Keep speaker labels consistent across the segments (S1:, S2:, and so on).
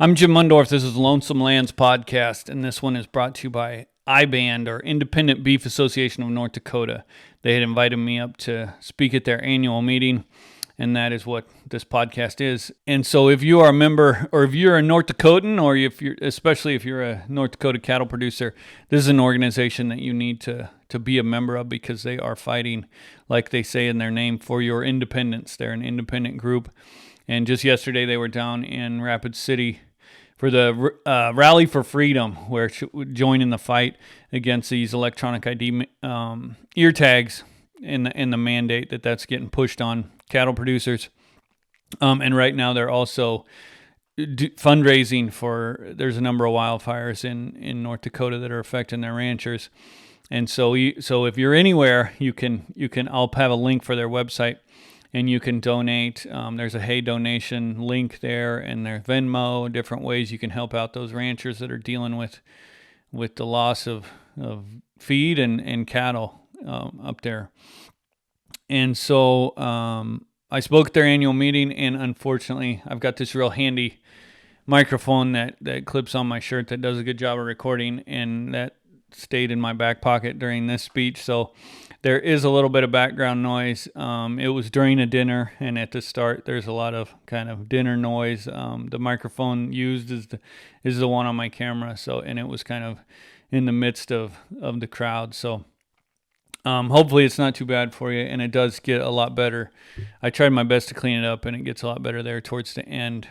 S1: I'm Jim Mundorf. This is Lonesome Lands podcast, and this one is brought to you by IBAND, or Independent Beef Association of North Dakota. They had invited me up to speak at their annual meeting, and that is what this podcast is. And so if you are a member, or if you're a North Dakotan, or especially if you're a North Dakota cattle producer, this is an organization that you need to be a member of, because they are fighting, like they say in their name, for your independence. They're an independent group. And just yesterday they were down in Rapid City for the Rally for Freedom, where joining the fight against these electronic ID ear tags in the mandate that's getting pushed on cattle producers. And right now they're also fundraising there's a number of wildfires in North Dakota that are affecting their ranchers. And so if you're anywhere, I'll have a link for their website, and you can donate. There's a Hey donation link there, and there's Venmo, different ways you can help out those ranchers that are dealing with the loss of feed and cattle up there. And so I spoke at their annual meeting, and unfortunately, I've got this real handy microphone that clips on my shirt that does a good job of recording, and that stayed in my back pocket during this speech. So there is a little bit of background noise. It was during a dinner, and at the start, there's a lot of kind of dinner noise. The microphone used is the one on my camera. And it was kind of in the midst of the crowd. So hopefully it's not too bad for you, and it does get a lot better. I tried my best to clean it up, and it gets a lot better there towards the end.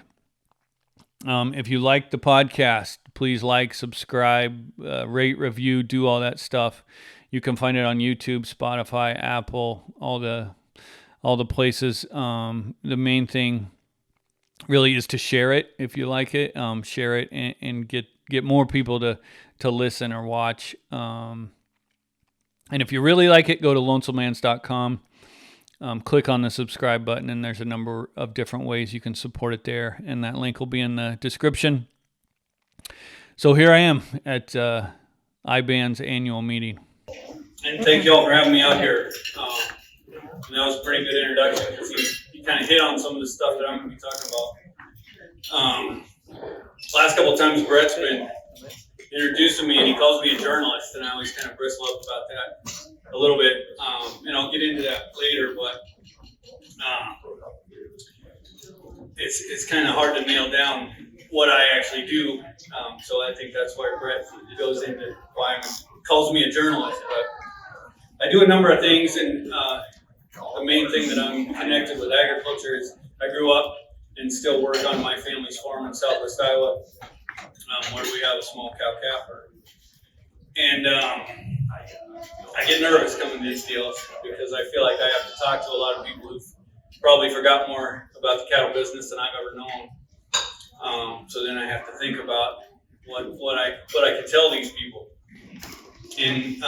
S1: If you like the podcast, please like, subscribe, rate, review, do all that stuff. You can find it on YouTube, Spotify, Apple, all the places. The main thing really is to share it if you like it. Share it and get more people to listen or watch. And if you really like it, go to lonesomelands.com. Click on the subscribe button, and there's a number of different ways you can support it there, and that link will be in the description. So here I am at IBAND's annual meeting. And thank you all for having me out here. And that was a pretty good introduction, because you kind of hit on some of the stuff that I'm going to be talking about. Last couple of times Brett's been introducing me, and he calls me a journalist, and I always kind of bristle up about that a little bit, and I'll get into that later, but it's kind of hard to nail down what I actually do, so I think that's why Brett goes into why he calls me a journalist. But I do a number of things, and the main thing that I'm connected with agriculture is I grew up and still work on my family's farm in southwest Iowa, where we have a small cow-calfer. And I get nervous coming to these deals, because I feel like I have to talk to a lot of people who've probably forgot more about the cattle business than I've ever known. So then I have to think about what I can tell these people. And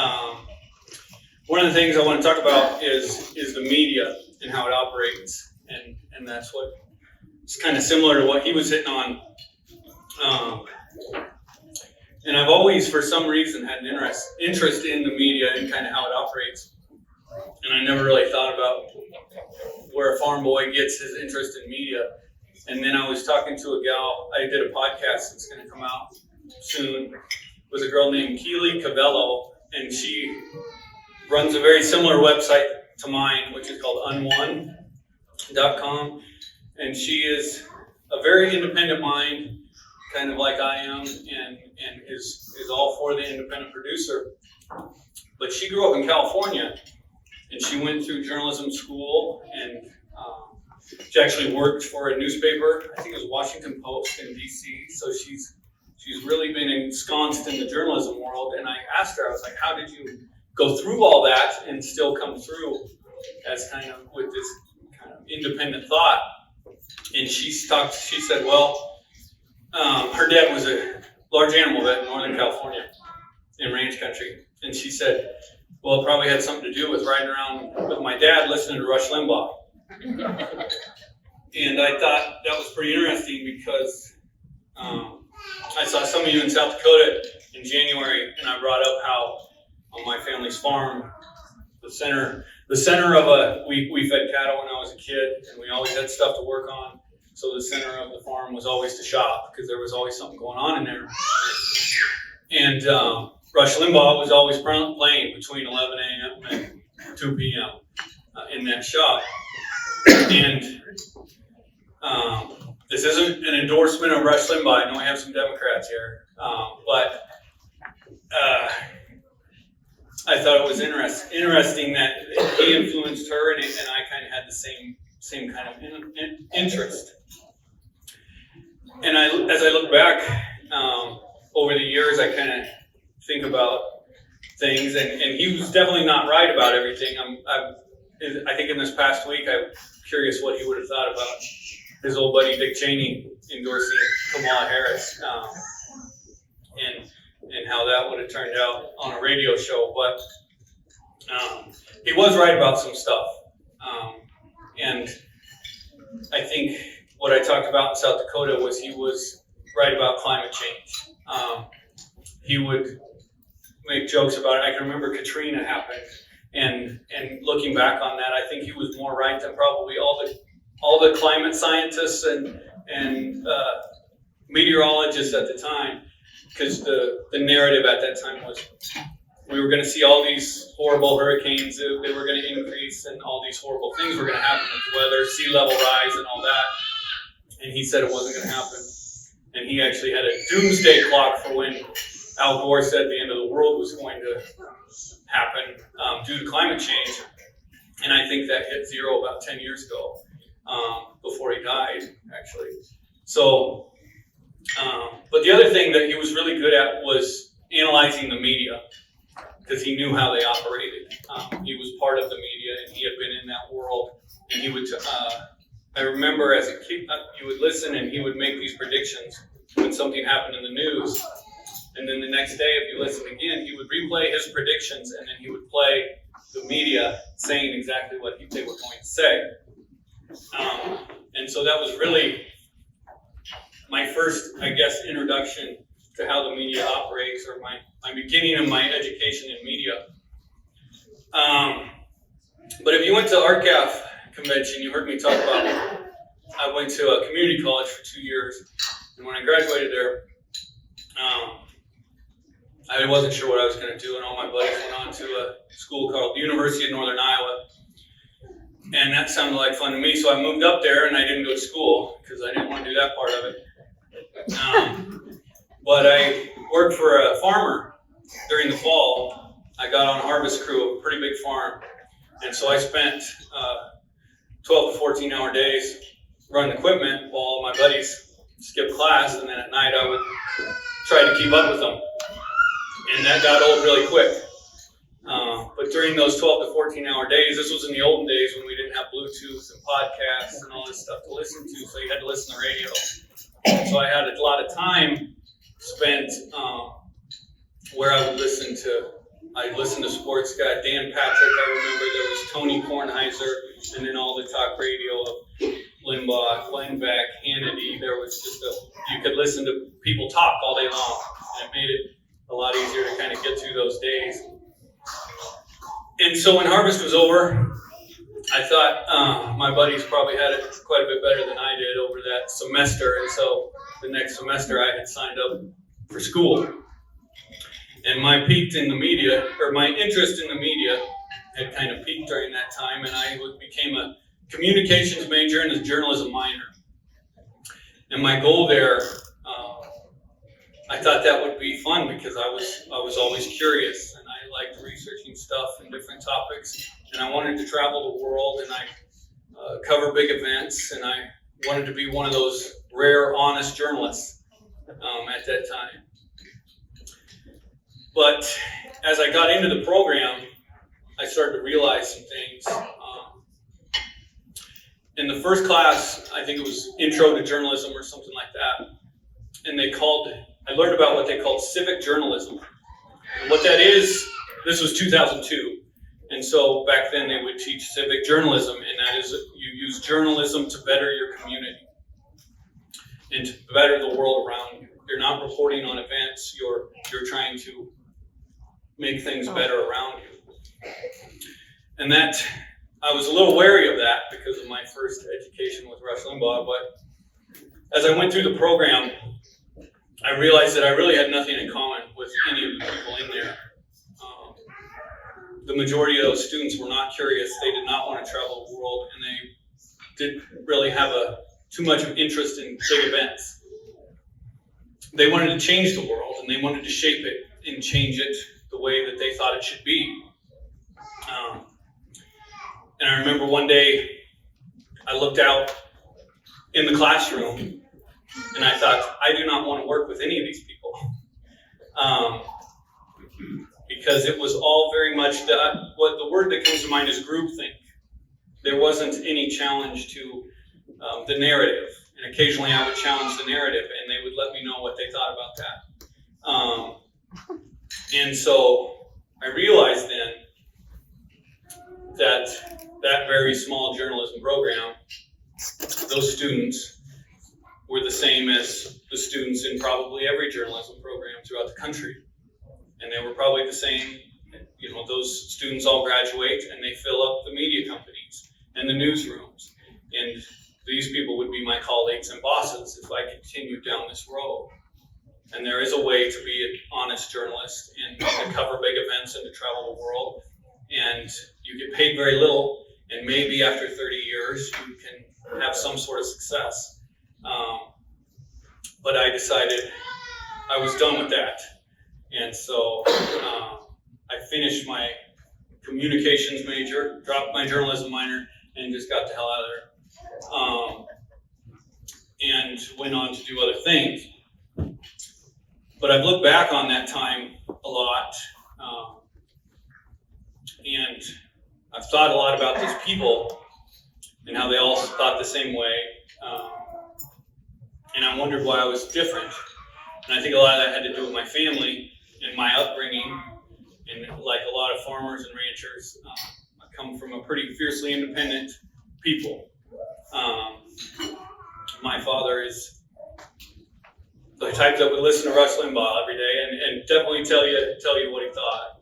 S1: one of the things I want to talk about is the media and how it operates, and that's what it's kind of similar to what he was hitting on. And I've always, for some reason, had an interest in the media and kind of how it operates. And I never really thought about where a farm boy gets his interest in media. And then I was talking to a gal. I did a podcast that's going to come out soon with a girl named Keely Cavello, and she runs a very similar website to mine, which is called unone.com. And she is a very independent mind, kind of like I am, and is all for the independent producer. But she grew up in California, and she went through journalism school, and she actually worked for a newspaper. I think it was Washington Post in D.C. So she's really been ensconced in the journalism world. And I asked her, I was like, how did you go through all that and still come through as kind of with this kind of independent thought? And she said, well, her dad was a large animal vet in Northern California in ranch country. And she said, well, it probably had something to do with riding around with my dad listening to Rush Limbaugh. And I thought that was pretty interesting, because I saw some of you in South Dakota in January, and I brought up how on my family's farm, the center of we fed cattle when I was a kid, and we always had stuff to work on. So the center of the farm was always to shop because there was always something going on in there. And Rush Limbaugh was always playing between 11 a.m. and 2 p.m. In that shop. And this isn't an endorsement of Rush Limbaugh. I know we have some Democrats here. But I thought it was interesting that he influenced her, and I kind of had the same kind of interest. And as I look back over the years, I kind of think about things, and he was definitely not right about everything. I think in this past week, I'm curious what he would have thought about his old buddy Dick Cheney endorsing Kamala Harris, and how that would have turned out on a radio show. But he was right about some stuff. And I think what I talked about in South Dakota was he was right about climate change. He would make jokes about it. I can remember Katrina happened, and looking back on that, I think he was more right than probably all the climate scientists and meteorologists at the time, because the narrative at that time was we were going to see all these horrible hurricanes, they were going to increase, and all these horrible things were going to happen with the weather, sea level rise and all that. And he said it wasn't going to happen. And he actually had a doomsday clock for when Al Gore said the end of the world was going to happen due to climate change. And I think that hit zero about 10 years ago, before he died, actually. So, but the other thing that he was really good at was analyzing the media, because he knew how they operated. He was part of the media, and he had been in that world. And he would, I remember as a kid, you would listen, and he would make these predictions when something happened in the news. And then the next day, if you listened again, he would replay his predictions, and then he would play the media saying exactly what they were going to say. And so that was really my first, I guess, introduction to how the media operates, or my beginning of my education in media. But if you went to RCAF convention, you heard me talk about it. I went to a community college for 2 years, and when I graduated there, I wasn't sure what I was going to do, and all my buddies went on to a school called the University of Northern Iowa, and that sounded like fun to me, so I moved up there, and I didn't go to school, because I didn't want to do that part of it. But I worked for a farmer during the fall. I got on a harvest crew of a pretty big farm, and so I spent 12 to 14-hour days running equipment while my buddies skipped class, and then at night I would try to keep up with them. And that got old really quick. But during those 12 to 14-hour days, this was in the olden days when we didn't have Bluetooth and podcasts and all this stuff to listen to, so you had to listen to radio. And so I had a lot of time spent where I would listen to sports guy, Dan Patrick, I remember there was Tony Kornheiser, and then all the talk radio of Limbaugh, Glenn Beck, Hannity. There was just you could listen to people talk all day long, and it made it a lot easier to kind of get through those days. And so when harvest was over, I thought my buddies probably had it quite a bit better than I did over that semester, and so the next semester I had signed up for school. And my interest in the media had kind of peaked during that time, and I became a communications major and a journalism minor. And my goal there, I thought that would be fun because I was always curious, and I liked researching stuff and different topics, and I wanted to travel the world, and I cover big events, and I wanted to be one of those rare, honest journalists at that time. But as I got into the program, I started to realize some things. In the first class, I think it was Intro to Journalism or something like that, and I learned about what they called Civic Journalism. And what that is, this was 2002, and so back then they would teach Civic Journalism, and that is you use journalism to better your community and to better the world around you. You're not reporting on events, you're trying to make things better around you. And that, I was a little wary of that because of my first education with Rush Limbaugh, but
S2: as I went through the program, I realized that I really had nothing in common with any of the people in there. The majority of those students were not curious. They did not want to travel the world, and they didn't really have too much of interest in big events. They wanted to change the world, and they wanted to shape it and change it the way that they thought it should be. And I remember one day I looked out in the classroom and I thought, I do not want to work with any of these people. Because it was all very much what the word that comes to mind is groupthink. There wasn't any challenge to the narrative. And occasionally I would challenge the narrative and they would let me know what they thought about that. And so I realized then that very small journalism program, those students were the same as the students in probably every journalism program throughout the country. And they were probably the same, those students all graduate and they fill up the media companies and the newsrooms. And these people would be my colleagues and bosses if I continued down this road. And there is a way to be an honest journalist and to cover big events and to travel the world. And you get paid very little, and maybe after 30 years you can have some sort of success. But I decided I was done with that. And so I finished my communications major, dropped my journalism minor, and just got the hell out of there. And went on to do other things. But I've looked back on that time a lot. And I've thought a lot about these people and how they all thought the same way. And I wondered why I was different. And I think a lot of that had to do with my family and my upbringing. And like a lot of farmers and ranchers, I come from a pretty fiercely independent people. My father is the type that would listen to Rush Limbaugh every day and definitely tell you what he thought.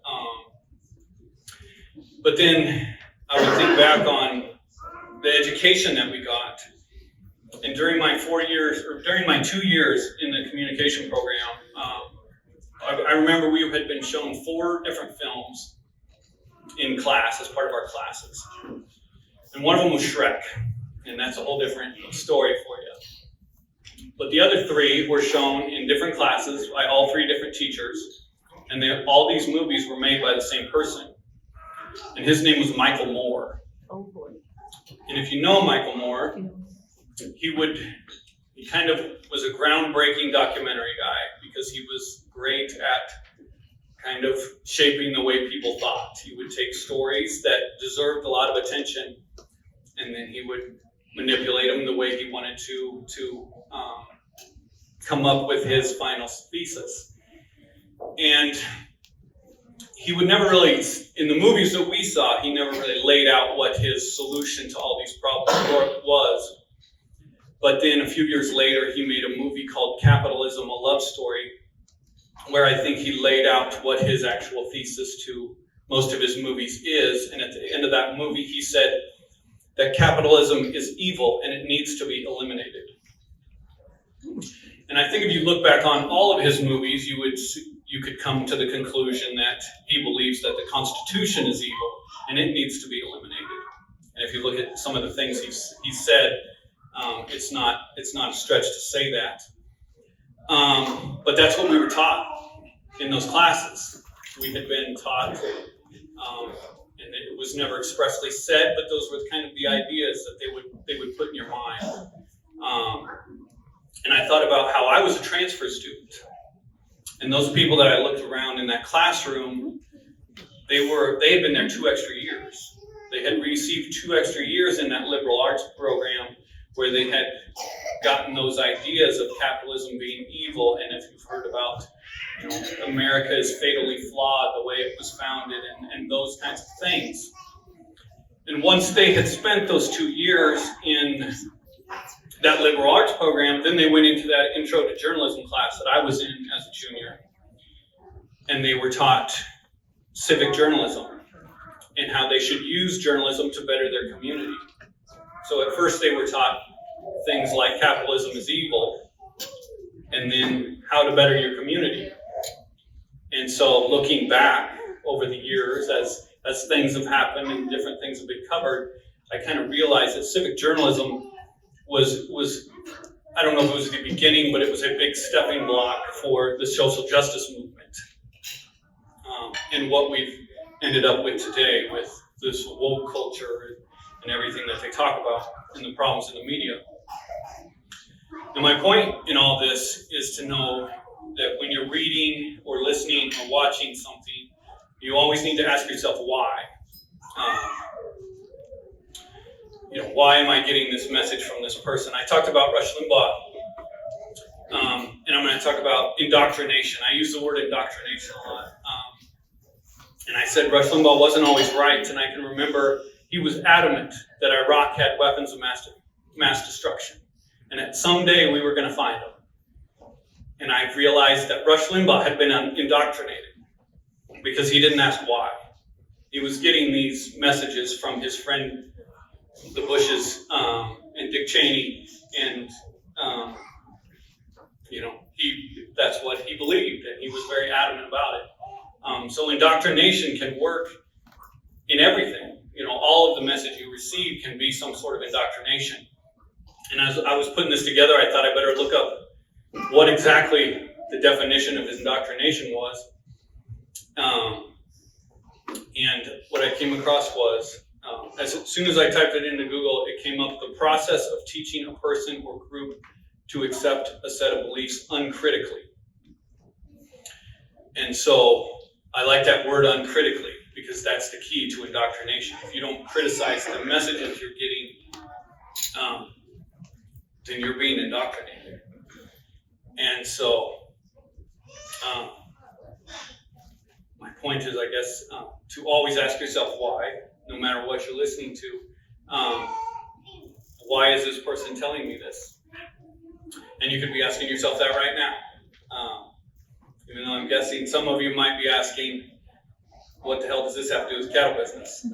S2: But then I would think back on the education that we got. And during my 2 years in the communication program, I remember we had been shown 4 different films in class as part of our classes. And one of them was Shrek. And that's a whole different story for you. But the other 3 were shown in different classes by all 3 different teachers. And all these movies were made by the same person. And his name was Michael Moore.
S3: Oh boy.
S2: And if you know Michael Moore, he kind of was a groundbreaking documentary guy because he was great at kind of shaping the way people thought. He would take stories that deserved a lot of attention and then he would manipulate them the way he wanted to come up with his final thesis. And he would never really, in the movies that we saw, he never really laid out what his solution to all these problems was. But then a few years later, he made a movie called Capitalism, a Love Story, where I think he laid out what his actual thesis to most of his movies is. And at the end of that movie, he said that capitalism is evil and it needs to be eliminated. And I think if you look back on all of his movies, you could come to the conclusion that he believes that the Constitution is evil and it needs to be eliminated. And if you look at some of the things he said, it's not a stretch to say that. But that's what we were taught in those classes. We had been taught, and it was never expressly said, but those were kind of the ideas that they would put in your mind. And I thought about how I was a transfer student. And those people that I looked around in that classroom, they had been there 2 extra years. They had received 2 extra years in that liberal arts program where they had gotten those ideas of capitalism being evil. And if you've heard about, America is fatally flawed, the way it was founded, and those kinds of things. And once they had spent those 2 years in that liberal arts program, then they went into that intro to journalism class that I was in as a junior. And they were taught civic journalism and how they should use journalism to better their community. So at first they were taught things like capitalism is evil, and then how to better your community. And so looking back over the years as things have happened and different things have been covered, I kind of realized that civic journalism was I don't know if it was the beginning, but it was a big stepping block for the social justice movement. And what we've ended up with today with this woke culture and everything that they talk about and the problems in the media. And my point in all this is to know that when you're reading or listening or watching something, you always need to ask yourself why. Why am I getting this message from this person? I talked about Rush Limbaugh, and I'm going to talk about indoctrination. I use the word indoctrination a lot. And I said Rush Limbaugh wasn't always right, and I can remember he was adamant that Iraq had weapons of mass destruction, and that someday we were going to find them. And I realized that Rush Limbaugh had been indoctrinated because he didn't ask why. He was getting these messages from his friend, the Bushes, and Dick Cheney, and that's what he believed, and he was very adamant about it. So indoctrination can work in everything. All of the message you receive can be some sort of indoctrination. And as I was putting this together, I thought I better look up what exactly the definition of indoctrination was. And what I came across was, as soon as I typed it into Google, it came up: the process of teaching a person or group to accept a set of beliefs uncritically. And so I like that word uncritically, because that's the key to indoctrination. If you don't criticize the messages you're getting, then you're being indoctrinated. And so my point is, I guess, to always ask yourself why, no matter what you're listening to. Why is this person telling me this? And you could be asking yourself that right now. Even though I'm guessing some of you might be asking, what the hell does this have to do with cattle business?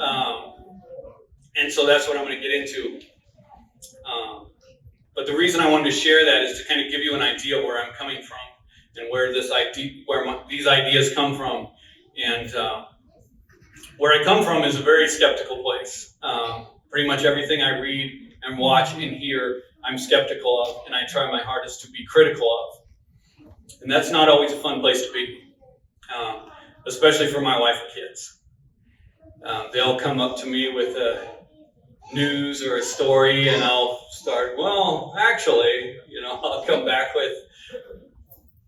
S2: And so that's what I'm going to get into. But the reason I wanted to share that is to kind of give you an idea where I'm coming from and where these ideas come from. And where I come from is a very skeptical place. Pretty much everything I read and watch and hear, I'm skeptical of, and I try my hardest to be critical of. And that's not always a fun place to be, especially for my wife and kids. They'll come up to me with a news or a story, and I'll start, well, actually, I'll come back with,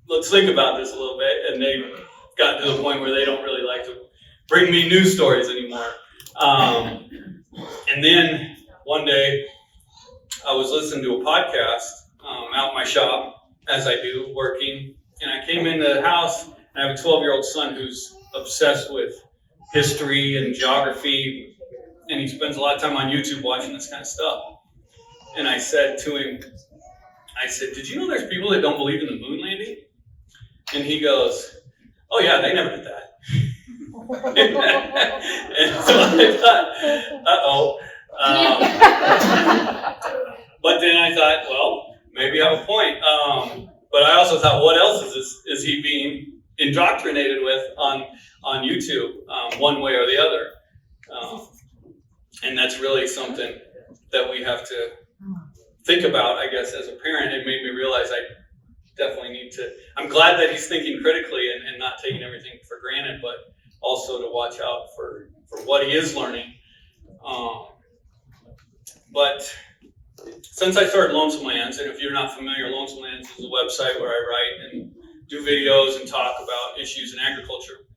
S2: let's think about this a little bit. And they've gotten to the point where they don't really like to bring me news stories anymore. And then one day I was listening to a podcast out in my shop, as I do, working, and I came into the house, and I have a 12-year-old son who's obsessed with history and geography, and he spends a lot of time on YouTube watching this kind of stuff. And I said to him, did you know there's people that don't believe in the moon landing? And he goes, oh yeah, they never did that. And so I thought, but then I thought, well, maybe I have a point. But I also thought, what else is he being indoctrinated with on YouTube, one way or the other? And that's really something that we have to think about, I guess, as a parent. It made me realize I definitely need to. I'm glad that he's thinking critically and not taking everything for granted, but also to watch out for what he is learning. But since I started Lonesome Lands, and if you're not familiar, Lonesome Lands is a website where I write and do videos and talk about issues in agriculture.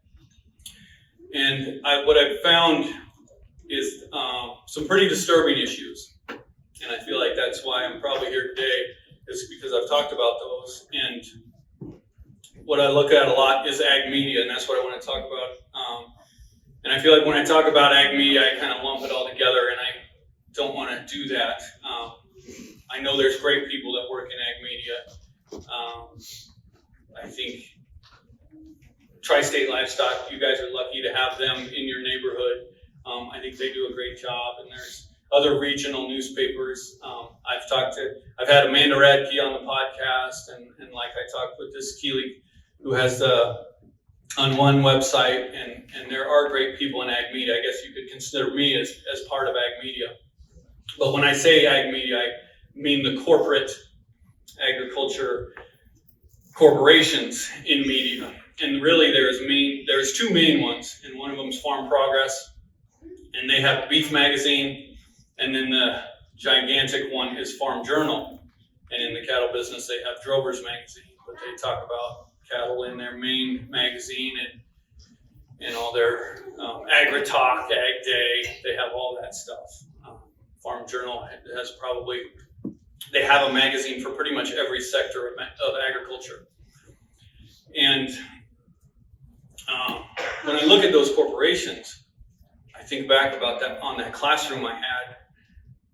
S2: And what I've found is some pretty disturbing issues. And I feel like that's why I'm probably here today, is because I've talked about those. And what I look at a lot is ag media, and that's what I want to talk about. And I feel like when I talk about ag media, I kind of lump it all together, and I don't want to do that. I know there's great people that work in ag media. I think Tri-State Livestock, you guys are lucky to have them in your neighborhood. I think they do a great job, and there's other regional newspapers. I've had Amanda Radke on the podcast, and like I talked with this Keeley, who has on one website, and there are great people in ag media. I guess you could consider me as part of ag media. But when I say ag media, I mean the corporate agriculture corporations in media. And really there's two main ones, and one of them is Farm Progress, and they have Beef Magazine, and then the gigantic one is Farm Journal. And in the cattle business, they have Drovers Magazine, but they talk about cattle in their main magazine, and all their Agri-Talk, Ag Day, they have all that stuff. Farm Journal they have a magazine for pretty much every sector of agriculture. And when I look at those corporations, I think back about that classroom I had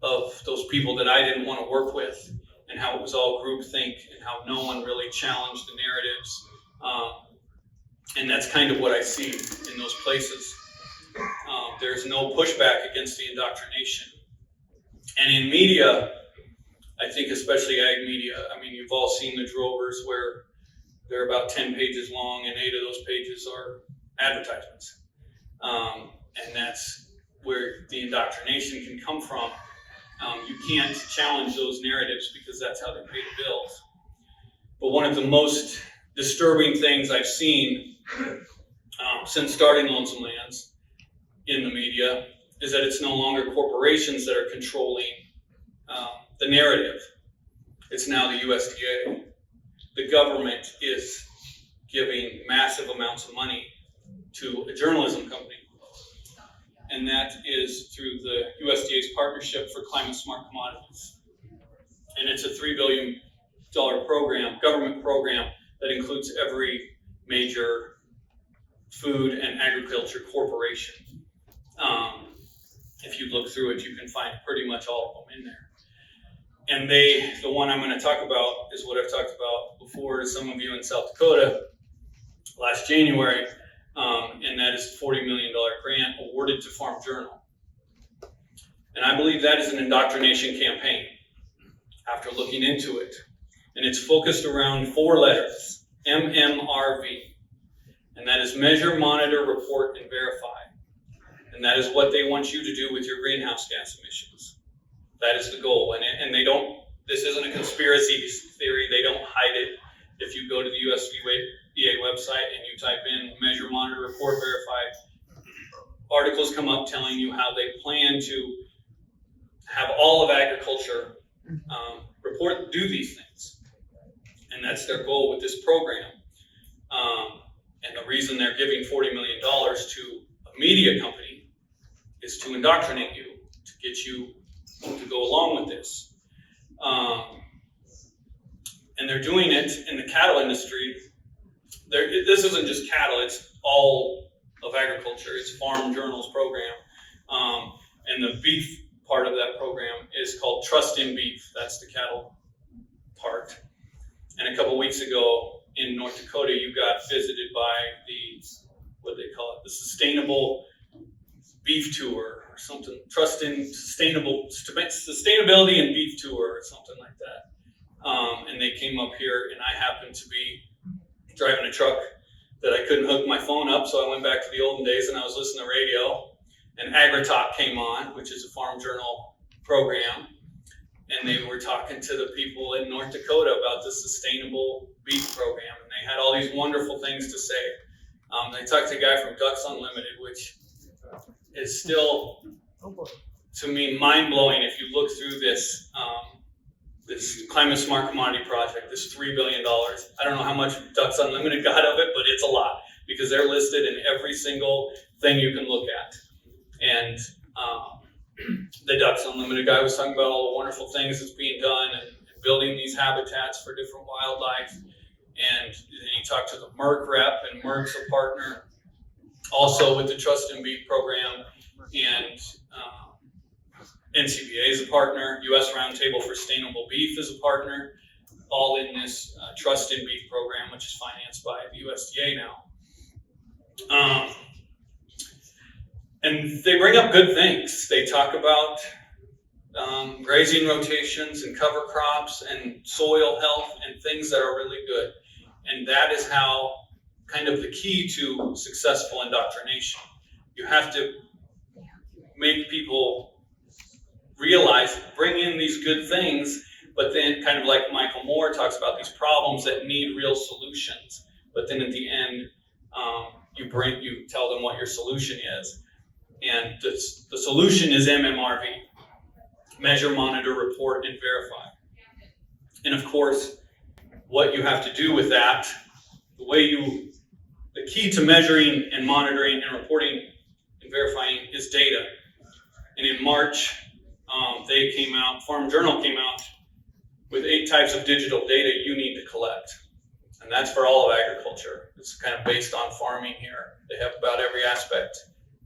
S2: of those people that I didn't want to work with, and how it was all groupthink, and how no one really challenged the narratives. And that's kind of what I see in those places. There's no pushback against the indoctrination. And in media, I think especially ag media, I mean, you've all seen the Drovers where they're about 10 pages long, and 8 of those pages are advertisements. And that's where the indoctrination can come from. You can't challenge those narratives because that's how they pay the bills. But one of the most disturbing things I've seen since starting Lonesome Lands in the media is that it's no longer corporations that are controlling the narrative. It's now the USDA. The government is giving massive amounts of money to a journalism company. And that is through the USDA's Partnership for Climate Smart Commodities. And it's a $3 billion program, government program, that includes every major food and agriculture corporation. If you look through it, you can find pretty much all of them in there. And the one I'm going to talk about is what I've talked about before to some of you in South Dakota last January, and that is a $40 million grant awarded to Farm Journal. And I believe that is an indoctrination campaign after looking into it. And it's focused around 4 letters, MMRV. And that is measure, monitor, report, and verify. And that is what they want you to do with your greenhouse gas emissions. That is the goal. And they don't, this isn't a conspiracy theory, they don't hide it. If you go to the USDA website and you type in measure, monitor, report, verify, articles come up telling you how they plan to have all of agriculture do these things. And that's their goal with this program. And the reason they're giving $40 million to a media company is to indoctrinate you, to get you to go along with this. And they're doing it in the cattle industry. This isn't just cattle, it's all of agriculture. It's Farm Journal's program. And the beef part of that program is called Trust in Beef. That's the cattle part. And a couple weeks ago in North Dakota, you got visited by the Sustainable Beef Tour or something. Trust in Sustainability and Beef Tour or something like that. And they came up here, and I happened to be driving a truck that I couldn't hook my phone up, so I went back to the olden days and I was listening to radio, and Agri-Talk came on, which is a Farm Journal program, and they were talking to the people in North Dakota about the Sustainable Beef Program, and they had all these wonderful things to say. They talked to a guy from Ducks Unlimited, which is still, to me, mind-blowing if you look through this Climate Smart Commodity Project, this $3 billion. I don't know how much Ducks Unlimited got of it, but it's a lot because they're listed in every single thing you can look at. And the Ducks Unlimited guy was talking about all the wonderful things that's being done and building these habitats for different wildlife. And then he talked to the Merck rep, and Merck's a partner also with the Trust in Beef program, and NCBA is a partner, U.S. Roundtable for Sustainable Beef is a partner, all in this Trust in Beef program, which is financed by the USDA now. And they bring up good things. They talk about grazing rotations and cover crops and soil health and things that are really good. And that is how kind of the key to successful indoctrination. You have to make people realize, bring in these good things, but then kind of like Michael Moore talks about these problems that need real solutions. But then at the end, you tell them what your solution is. And the solution is MMRV. Measure, monitor, report, and verify. And of course, what you have to do with that, the key to measuring and monitoring and reporting and verifying is data. And in March, Farm Journal came out with 8 types of digital data you need to collect. And that's for all of agriculture. It's kind of based on farming here. They have about every aspect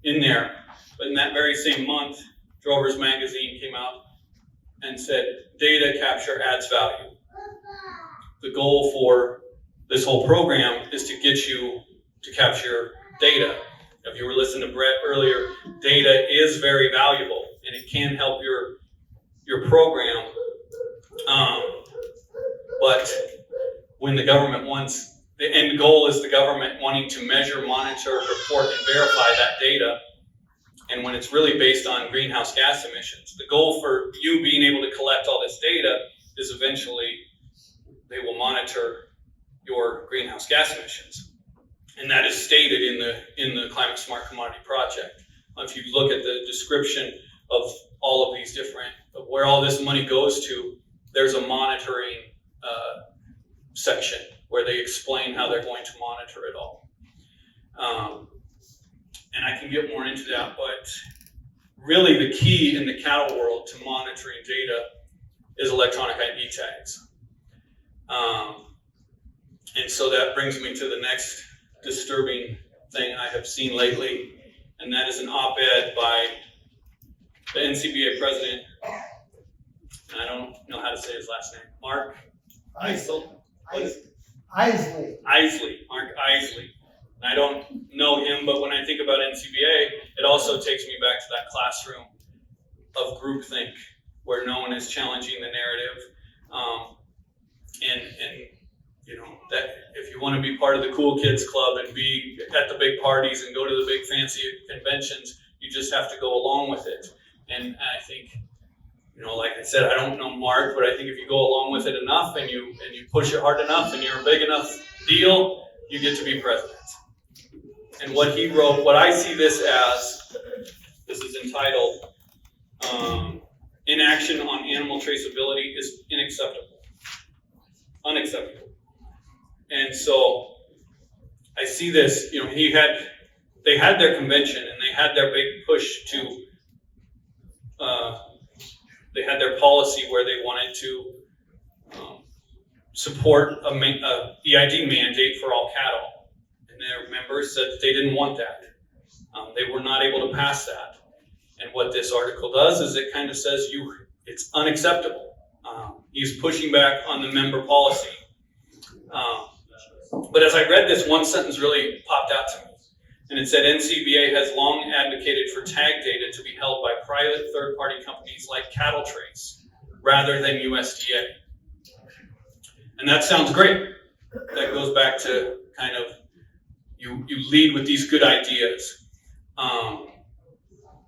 S2: in there. But in that very same month, Drover's Magazine came out and said, data capture adds value. The goal for this whole program is to get you to capture data. If you were listening to Brett earlier, data is very valuable and it can help your program. But when the government the end goal is the government wanting to measure, monitor, report, and verify that data. And when it's really based on greenhouse gas emissions, the goal for you being able to collect all this data is eventually they will monitor your greenhouse gas emissions. And that is stated in the Climate Smart Commodity Project. If you look at the description of all of these of where all this money goes to, there's a monitoring section where they explain how they're going to monitor it all. And I can get more into that, but really the key in the cattle world to monitoring data is electronic ID tags. And so that brings me to the next disturbing thing I have seen lately, and that is an op-ed by the NCBA president, and I don't know how to say his last name, Mark Isley. Mark Isley. I don't know him, but when I think about NCBA, it also takes me back to that classroom of groupthink where no one is challenging the narrative. And you know, that if you want to be part of the cool kids club and be at the big parties and go to the big fancy conventions, you just have to go along with it. And I think, you know, like I said, I don't know Mark, but I think if you go along with it enough and you push it hard enough and you're a big enough deal, you get to be president. And what he wrote, what I see this as, this is entitled, Inaction on Animal Traceability is Unacceptable. And so I see this, you know, they had their convention and they had their big push to, they had their policy where they wanted to support a EID mandate for all cattle. Their members said that they didn't want that. They were not able to pass that. And what this article does is it kind of says it's unacceptable. He's pushing back on the member policy. But as I read this, one sentence really popped out to me. And it said, NCBA has long advocated for tag data to be held by private third-party companies like Cattle Trace rather than USDA. And that sounds great. That goes back to kind of you lead with these good ideas.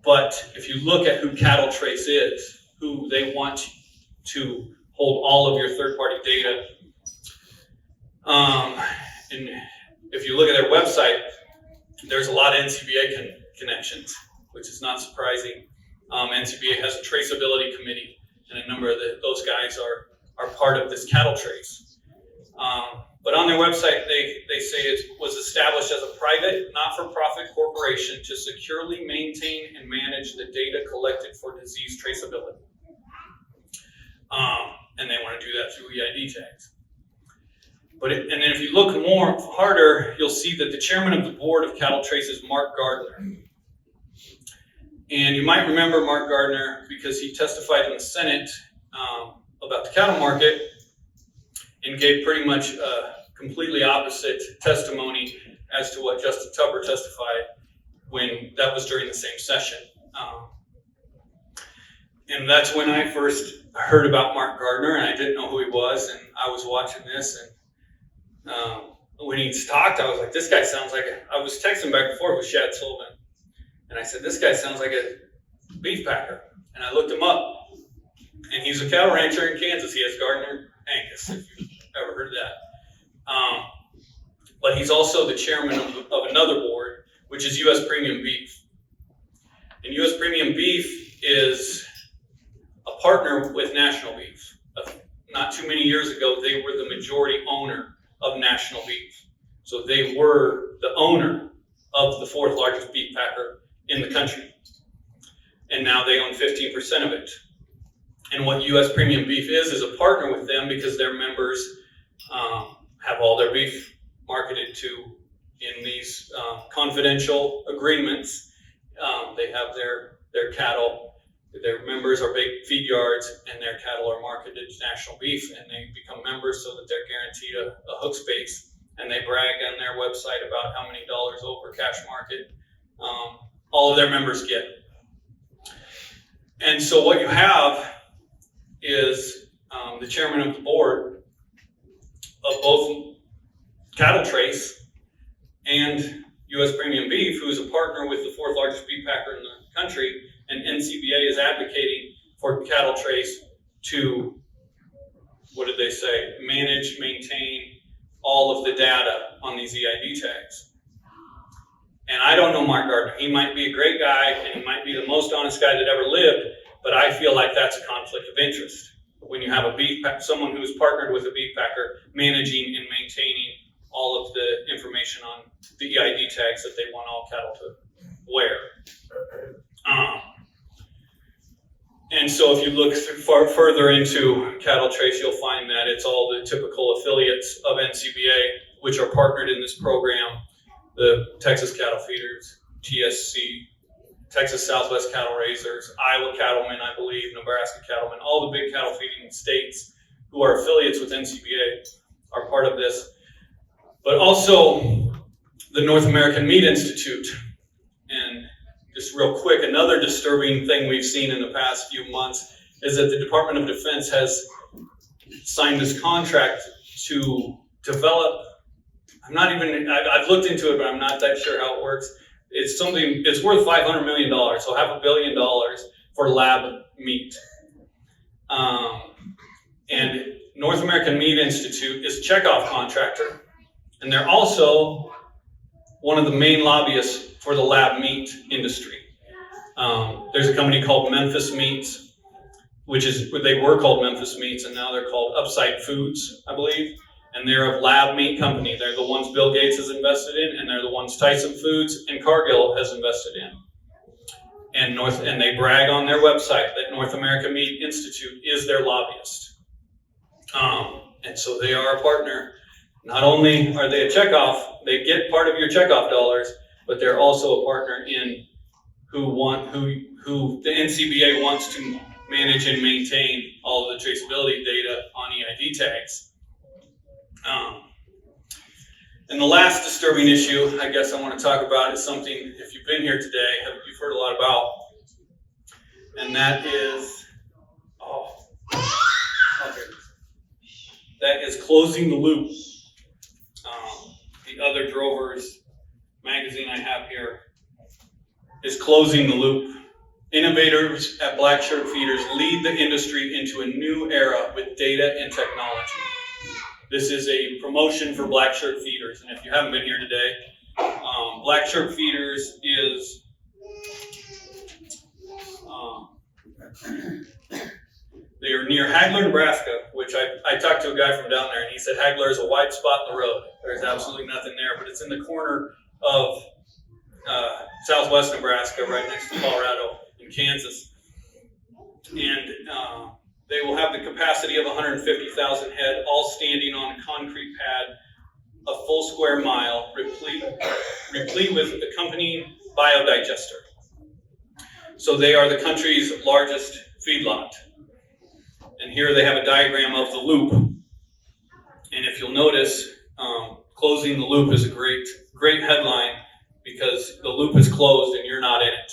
S2: But if you look at who Cattle Trace is, who they want to hold all of your third-party data, and if you look at their website, there's a lot of NCBA connections, which is not surprising. NCBA has a traceability committee, and a number of those guys are part of this Cattle Trace. But on their website, they say it was established as a private, not-for-profit corporation to securely maintain and manage the data collected for disease traceability. And they want to do that through EID tags. And then if you look harder, you'll see that the chairman of the board of Cattle Trace is Mark Gardner. And you might remember Mark Gardner because he testified in the Senate about the cattle market and gave pretty much a completely opposite testimony as to what Justice Tupper testified when that was during the same session. And that's when I first heard about Mark Gardner, and I didn't know who he was, and I was watching this, and when he talked, I was like, this guy sounds like I was texting back and forth with Shad Sullivan, and I said, this guy sounds like a beef packer. And I looked him up, and he's a cattle rancher in Kansas. He has Gardner Angus, if you've ever heard of that. But he's also the chairman of another board, which is U.S. Premium Beef. And U.S. Premium Beef is a partner with National Beef. Not too many years ago, they were the majority owner of National Beef. So they were the owner of the fourth largest beef packer in the country. And now they own 15% of it. And what U.S. Premium Beef is a partner with them because their members have all their beef marketed to in these confidential agreements. They have their cattle. Their members are big feed yards, and their cattle are marketed to National Beef, and they become members so that they're guaranteed a hook space, and they brag on their website about how many dollars over cash market all of their members get. And so what you have is the chairman of the board of both Cattle Trace and U.S. Premium Beef, who is a partner with the fourth largest beef packer in the country, and NCBA is advocating for Cattle Trace to, what did they say, manage, maintain all of the data on these EID tags. And I don't know Mark Gardner. He might be a great guy, and he might be the most honest guy that ever lived, but I feel like that's a conflict of interest. When you have someone who's partnered with a beef packer managing and maintaining all of the information on the EID tags that they want all cattle to wear. And so if you look further into Cattle Trace, you'll find that it's all the typical affiliates of NCBA, which are partnered in this program. The Texas Cattle Feeders, TSC, Texas Southwest Cattle Raisers, Iowa Cattlemen, I believe, Nebraska Cattlemen, all the big cattle feeding states who are affiliates with NCBA are part of this. But also the North American Meat Institute. And just real quick, another disturbing thing we've seen in the past few months is that the Department of Defense has signed this contract to develop, I've looked into it, but I'm not that sure how it works. It's worth $500 million, so $500 million for lab meat. And North American Meat Institute is a checkoff contractor, and they're also one of the main lobbyists for the lab meat industry. There's a company called Memphis Meats, they were called Memphis Meats, and now they're called Upside Foods, I believe. And they're a lab meat company. They're the ones Bill Gates has invested in, and they're the ones Tyson Foods and Cargill has invested in. And they brag on their website that North American Meat Institute is their lobbyist. And so they are a partner. Not only are they a checkoff, they get part of your checkoff dollars, but they're also a partner in who the NCBA wants to manage and maintain all of the traceability data on EID tags. And the last disturbing issue I guess I want to talk about is something, if you've been here today, you've heard a lot about, and that is, that is closing the loop. The other Drovers magazine I have here is closing the loop. Innovators at Black Shirt Feeders lead the industry into a new era with data and technology. This is a promotion for Black Shirt Feeders, and if you haven't been here today, Black Shirt Feeders is they are near Hagler, Nebraska, which I talked to a guy from down there, and he said Hagler is a wide spot in the road. There's absolutely nothing there, but it's in the corner of southwest Nebraska, right next to Colorado and Kansas. And they will have the capacity of 150,000 head, all standing on a concrete pad, a full square mile, replete with accompanying biodigester. So they are the country's largest feedlot. And here they have a diagram of the loop. And if you'll notice, closing the loop is a great headline because the loop is closed and you're not in it.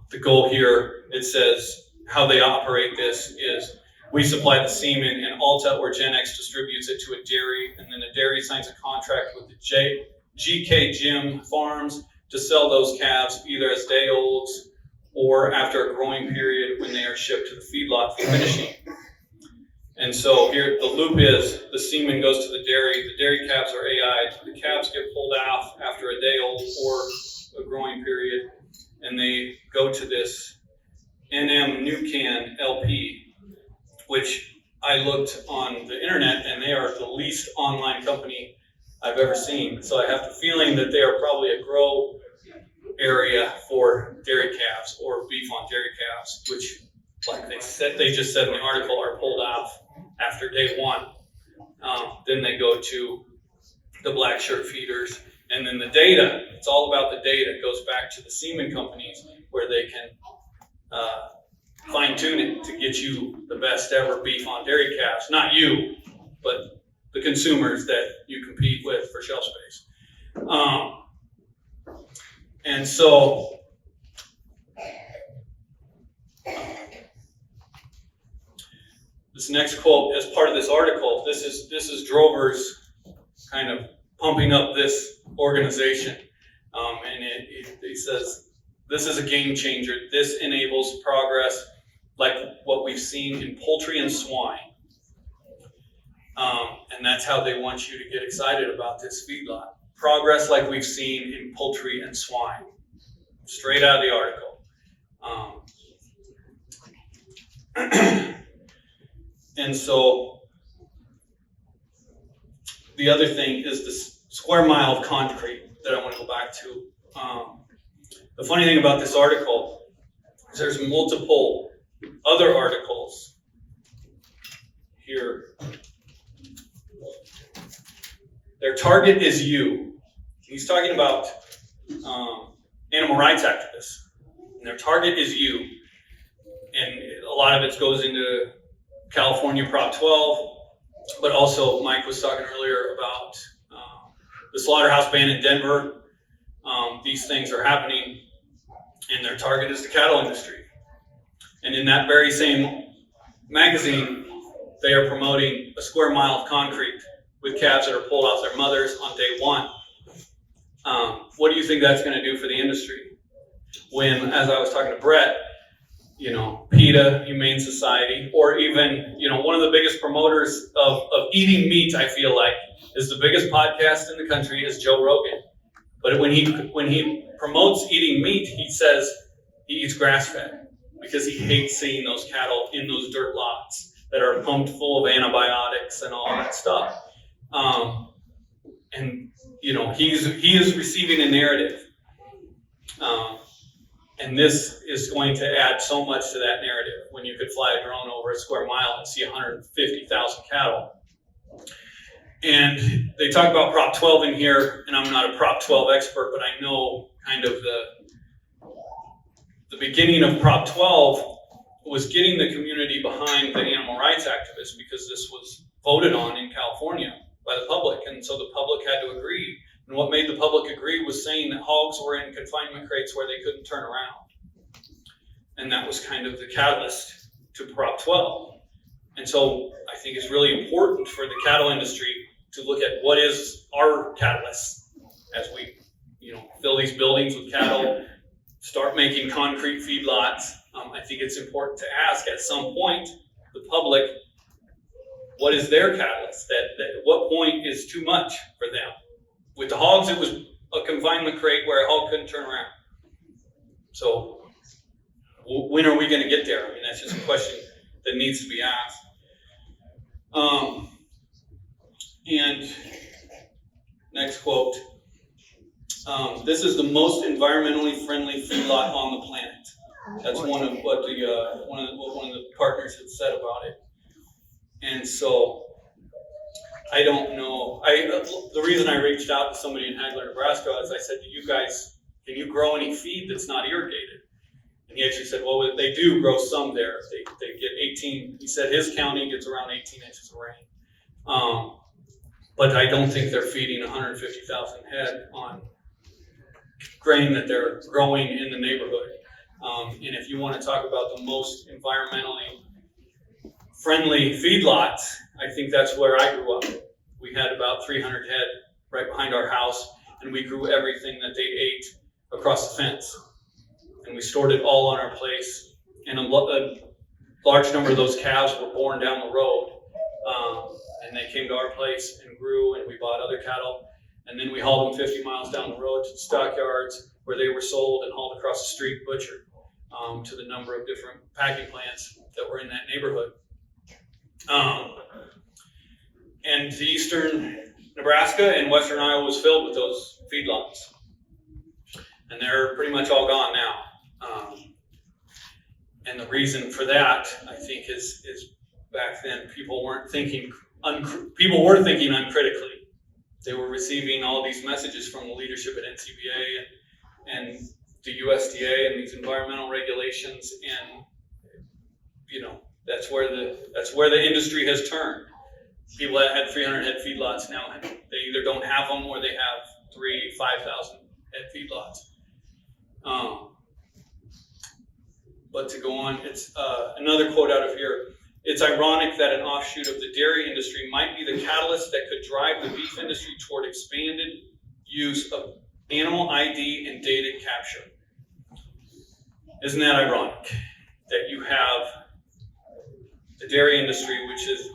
S2: The goal here, it it says how they operate this is we supply the semen and Alta or Gen X distributes it to a dairy, and then the dairy signs a contract with the GK Jim Farms to sell those calves either as day olds or after a growing period when they are shipped to the feedlot for finishing. And so here the loop is the semen goes to the dairy calves are AI'd, the calves get pulled off after a day old or a growing period, and they go to this NM Nucan LP, which I looked on the internet, and they are the least online company I've ever seen. So I have the feeling that they are probably a grow area for dairy calves or beef on dairy calves, which, like they just said in the article, are pulled off after day one. Then they go to the black shirt feeders, and then the data. It's all about the data. It goes back to the semen companies where they can fine tune it to get you the best ever beef on dairy calves. Not you, but the consumers that you compete with for shelf space. And so this next quote is part of this article. This is drovers kind of pumping up this organization. And it says, this is a game changer. This enables progress like what we've seen in poultry and swine. And that's how they want you to get excited about this feedlot. Progress like we've seen in poultry and swine. Straight out of the article. And so the other thing is this square mile of concrete that I want to go back to. The funny thing about this article is there's multiple other articles here. Their target is you. He's talking about animal rights activists. And their target is you. And a lot of it goes into California Prop 12, but also Mike was talking earlier about the slaughterhouse ban in Denver. These things are happening, and their target is the cattle industry. And in that very same magazine, they are promoting a square mile of concrete with calves that are pulled off their mothers on day one. What do you think that's going to do for the industry? When, as I was talking to Brett, PETA, Humane Society, or even, one of the biggest promoters of eating meat, I feel like, is the biggest podcast in the country is Joe Rogan. But when he promotes eating meat, he says he eats grass-fed because he hates seeing those cattle in those dirt lots that are pumped full of antibiotics and all that stuff. And he is receiving a narrative. And this is going to add so much to that narrative when you could fly a drone over a square mile and see 150,000 cattle. And they talk about Prop 12 in here, and I'm not a Prop 12 expert, but I know kind of the beginning of Prop 12 was getting the community behind the animal rights activists because this was voted on in California by the public, and so the public had to agree. And what made the public agree was saying that hogs were in confinement crates where they couldn't turn around. And that was kind of the catalyst to Prop 12. And so I think it's really important for the cattle industry to look at what is our catalyst as we, fill these buildings with cattle, start making concrete feedlots. I think it's important to ask at some point the public, what is their catalyst? That what point is too much for them? With the hogs, it was a confinement crate where a hog couldn't turn around. So when are we going to get there? I mean, that's just a question that needs to be asked. And next quote. This is the most environmentally friendly feedlot on the planet. That's one of what one of the partners had said about it. And so I don't know. The reason I reached out to somebody in Hagler, Nebraska, is I said, "Do you guys, can you grow any feed that's not irrigated?" And he actually said, "Well, they do grow some there. They get 18." He said his county gets around 18 inches of rain. But I don't think they're feeding 150,000 head on grain that they're growing in the neighborhood. And if you want to talk about the most environmentally friendly feedlots, I think that's where I grew up. We had about 300 head right behind our house, and we grew everything that they ate across the fence. And we stored it all on our place. And a large number of those calves were born down the road. And they came to our place and grew, and we bought other cattle. And then we hauled them 50 miles down the road to the stockyards where they were sold and hauled across the street, butchered, to the number of different packing plants that were in that neighborhood. And the eastern Nebraska and western Iowa was filled with those feedlots. And they're pretty much all gone now. And the reason for that, I think, is back then people were thinking uncritically. They were receiving all these messages from the leadership at NCBA and the USDA and these environmental regulations, and that's where the industry has turned. People that had 300 head feedlots now, they either don't have them or they have 5,000 head feedlots. But to go on, it's another quote out of here. It's ironic that an offshoot of the dairy industry might be the catalyst that could drive the beef industry toward expanded use of animal ID and data capture. Isn't that ironic that you have the dairy industry, which has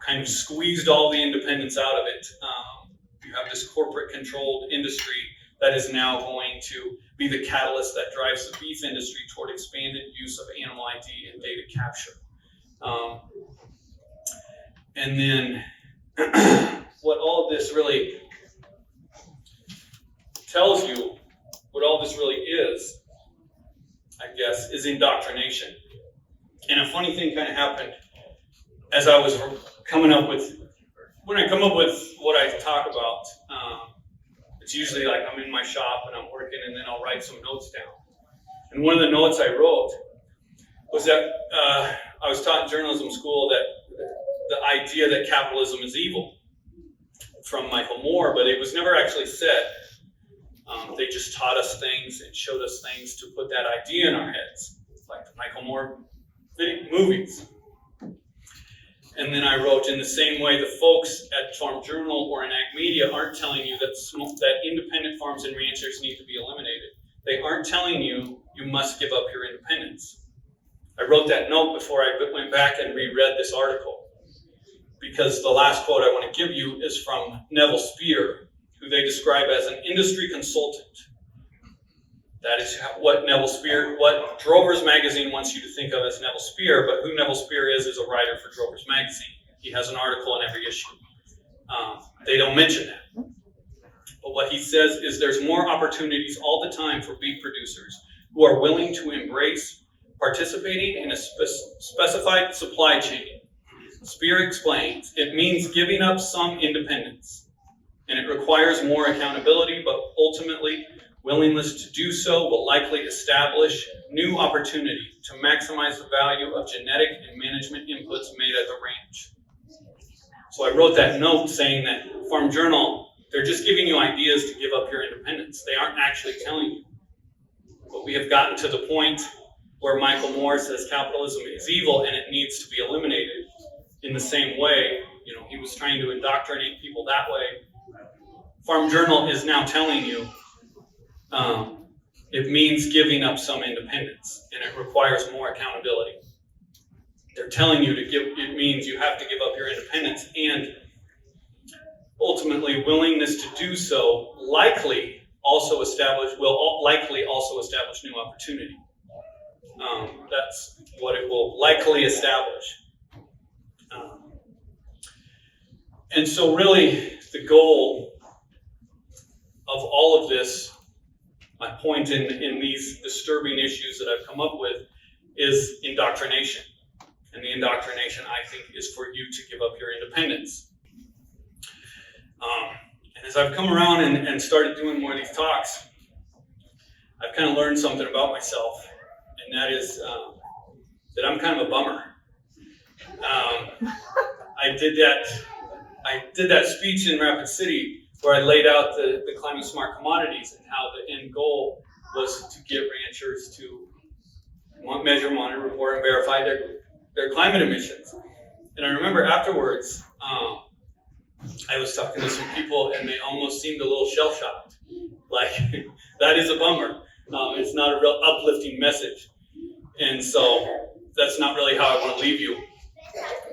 S2: kind of squeezed all the independence out of it? You have this corporate controlled industry that is now going to be the catalyst that drives the beef industry toward expanded use of animal ID and data capture. And then what all of this really tells you, what all this really is, I guess, is indoctrination. And a funny thing kind of happened as I was coming up with, when I come up with what I talk about, it's usually like I'm in my shop and I'm working, and then I'll write some notes down. And one of the notes I wrote was that I was taught in journalism school that the idea that capitalism is evil from Michael Moore, but it was never actually said. They just taught us things and showed us things to put that idea in our heads, like the Michael Moore movies. And then I wrote, in the same way, the folks at Farm Journal or in Ag Media aren't telling you that independent farms and ranchers need to be eliminated. They aren't telling you you must give up your independence. I wrote that note before I went back and reread this article, because the last quote I want to give you is from Neville Spear, who they describe as an industry consultant. That is what Drover's Magazine wants you to think of as Neville Spear, but who Neville Spear is a writer for Drover's Magazine. He has an article in every issue. They don't mention that. But what he says is there's more opportunities all the time for beef producers who are willing to embrace participating in a specified supply chain. Spear explains, it means giving up some independence, and it requires more accountability, but ultimately willingness to do so will likely establish new opportunity to maximize the value of genetic and management inputs made at the ranch. So I wrote that note saying that Farm Journal, they're just giving you ideas to give up your independence. They aren't actually telling you. But we have gotten to the point where Michael Moore says capitalism is evil and it needs to be eliminated. In the same way, he was trying to indoctrinate people that way. Farm Journal is now telling you it means giving up some independence, and it requires more accountability. They're telling you it means you have to give up your independence, and ultimately willingness to do so will likely also establish new opportunity. That's what it will likely establish. And so really the goal of all of this, my point in these disturbing issues that I've come up with, is indoctrination. And the indoctrination, I think, is for you to give up your independence. And as I've come around and started doing more of these talks, I've kind of learned something about myself, and that is that I'm kind of a bummer. I did that speech in Rapid City where I laid out the climate smart commodities and how the end goal was to get ranchers to measure, monitor, report, and verify their climate emissions. And I remember afterwards, I was talking to some people, and they almost seemed a little shell-shocked. Like, that is a bummer. It's not a real uplifting message. And so that's not really how I want to leave you,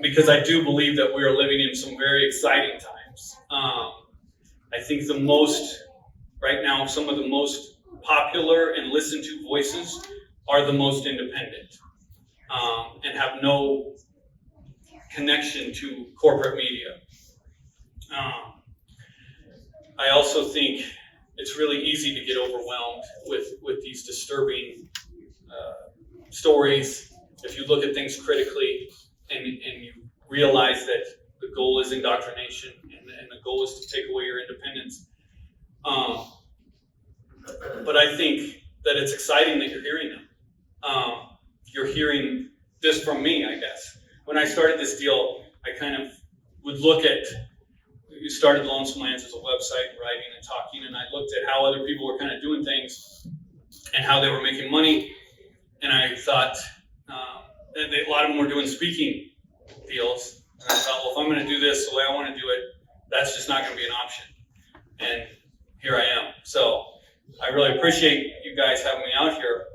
S2: because I do believe that we are living in some very exciting times. I think right now, some of the most popular and listened to voices are the most independent, and have no connection to corporate media. I also think it's really easy to get overwhelmed with these disturbing stories. If you look at things critically and you realize that the goal is indoctrination and the goal is to take away your independence. But I think that it's exciting that you're hearing them. You're hearing this from me, I guess. When I started this deal, I kind of would look at, we started Lonesome Lands as a website, writing and talking, and I looked at how other people were kind of doing things and how they were making money. And I thought, a lot of them were doing speaking deals. And I thought, well, if I'm going to do this the way I want to do it, that's just not going to be an option. And here I am. So I really appreciate you guys having me out here.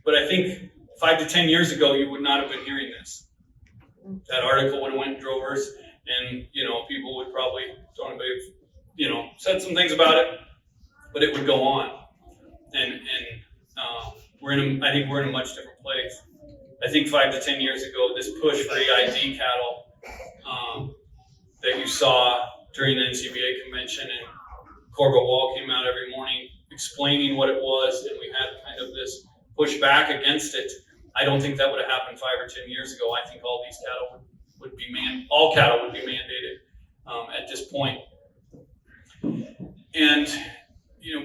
S2: But I think 5 to 10 years ago, you would not have been hearing this. That article would have went in drovers, and people would probably, said some things about it, but it would go on. And I think we're in a much different place. I think 5 to 10 years ago, this push for EID cattle that you saw during the NCBA convention, and Corbett Wall came out every morning explaining what it was, and we had kind of this push back against it. I don't think that would have happened 5 or 10 years ago. I think all these cattle would be all cattle would be mandated at this point. And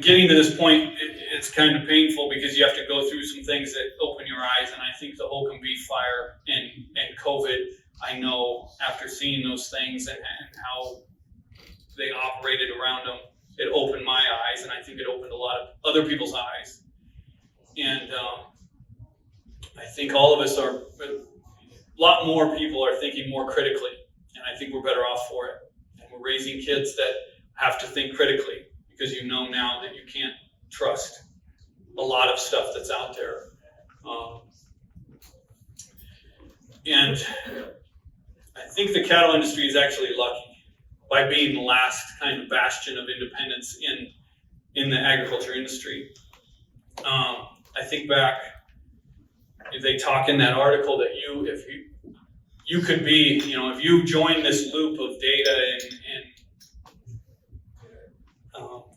S2: getting to this point, it's kind of painful because you have to go through some things that open your eyes. And I think the Holcomb beef fire and COVID, I know after seeing those things and how they operated around them, it opened my eyes, and I think it opened a lot of other people's eyes. And I think all of us a lot more people are thinking more critically, and I think we're better off for it. And we're raising kids that have to think critically, because now that you can't trust a lot of stuff that's out there. And I think the cattle industry is actually lucky by being the last kind of bastion of independence in the agriculture industry. I think back, they talk in that article that if you could be, if you join this loop of data and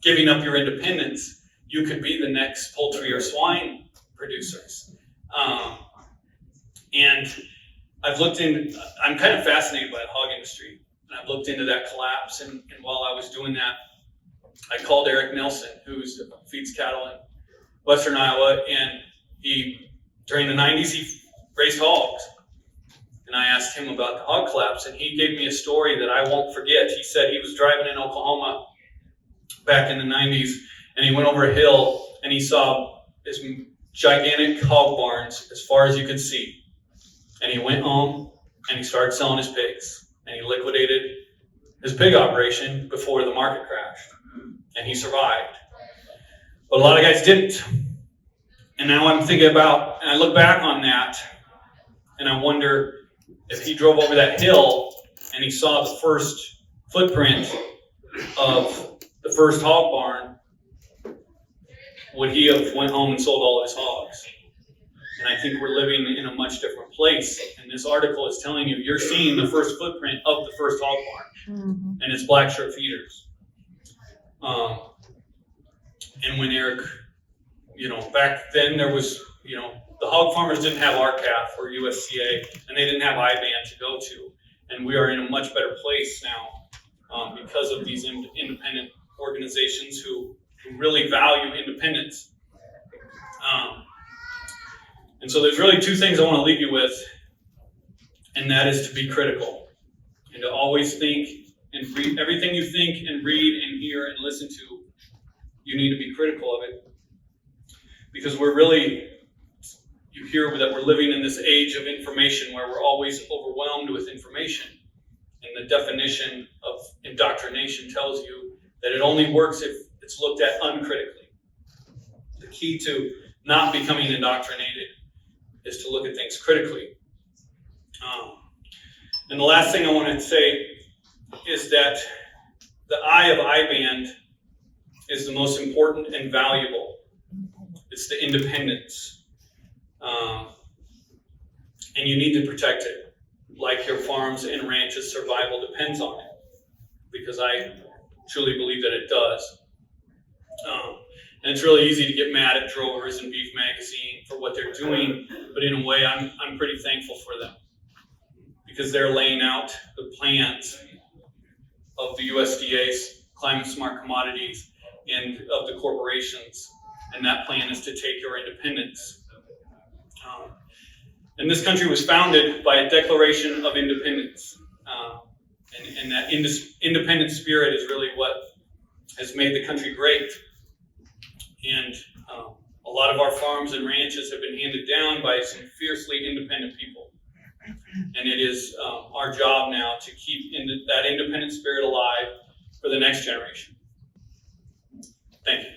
S2: giving up your independence, you could be the next poultry or swine producers. And I'm kind of fascinated by the hog industry. And I've looked into that collapse, and while I was doing that, I called Eric Nelson, who feeds cattle in Western Iowa, and during the 90s, he raised hogs. And I asked him about the hog collapse, and he gave me a story that I won't forget. He said he was driving in Oklahoma back in the 90s, and he went over a hill, and he saw this gigantic hog barns as far as you could see. And he went home, and he started selling his pigs. And he liquidated his pig operation before the market crashed. And he survived. But a lot of guys didn't. And now I'm thinking about, and I look back on that, and I wonder if he drove over that hill and he saw the first footprint of the first hog barn, would he have went home and sold all of his hogs? And I think we're living in a much different place. And this article is telling you, you're seeing the first footprint of the first hog barn. Mm-hmm. And it's black shirt feeders. And when Eric, back then there was, the hog farmers didn't have RCAF or USCA, and they didn't have IBAN to go to. And we are in a much better place now because of these independent organizations who really value independence. And so there's really two things I want to leave you with, and that is to be critical and to always think and read everything you think and read and hear and listen to. You need to be critical of it, because we're really you hear that we're living in this age of information where we're always overwhelmed with information. And the definition of indoctrination tells you that it only works if it's looked at uncritically. The key to not becoming indoctrinated is to look at things critically. And the last thing I want to say is that the I of I-band is the most important and valuable. It's the independence. And you need to protect it, like your farms and ranches' survival depends on it, because I truly believe that it does. And it's really easy to get mad at Drovers and Beef Magazine for what they're doing, but in a way, I'm pretty thankful for them, because they're laying out the plans of the USDA's climate smart commodities and of the corporations, and that plan is to take your independence. And this country was founded by a Declaration of Independence, and that independent spirit is really what has made the country great. And a lot of our farms and ranches have been handed down by some fiercely independent people. And it is our job now to keep that independent spirit alive for the next generation. Thank you.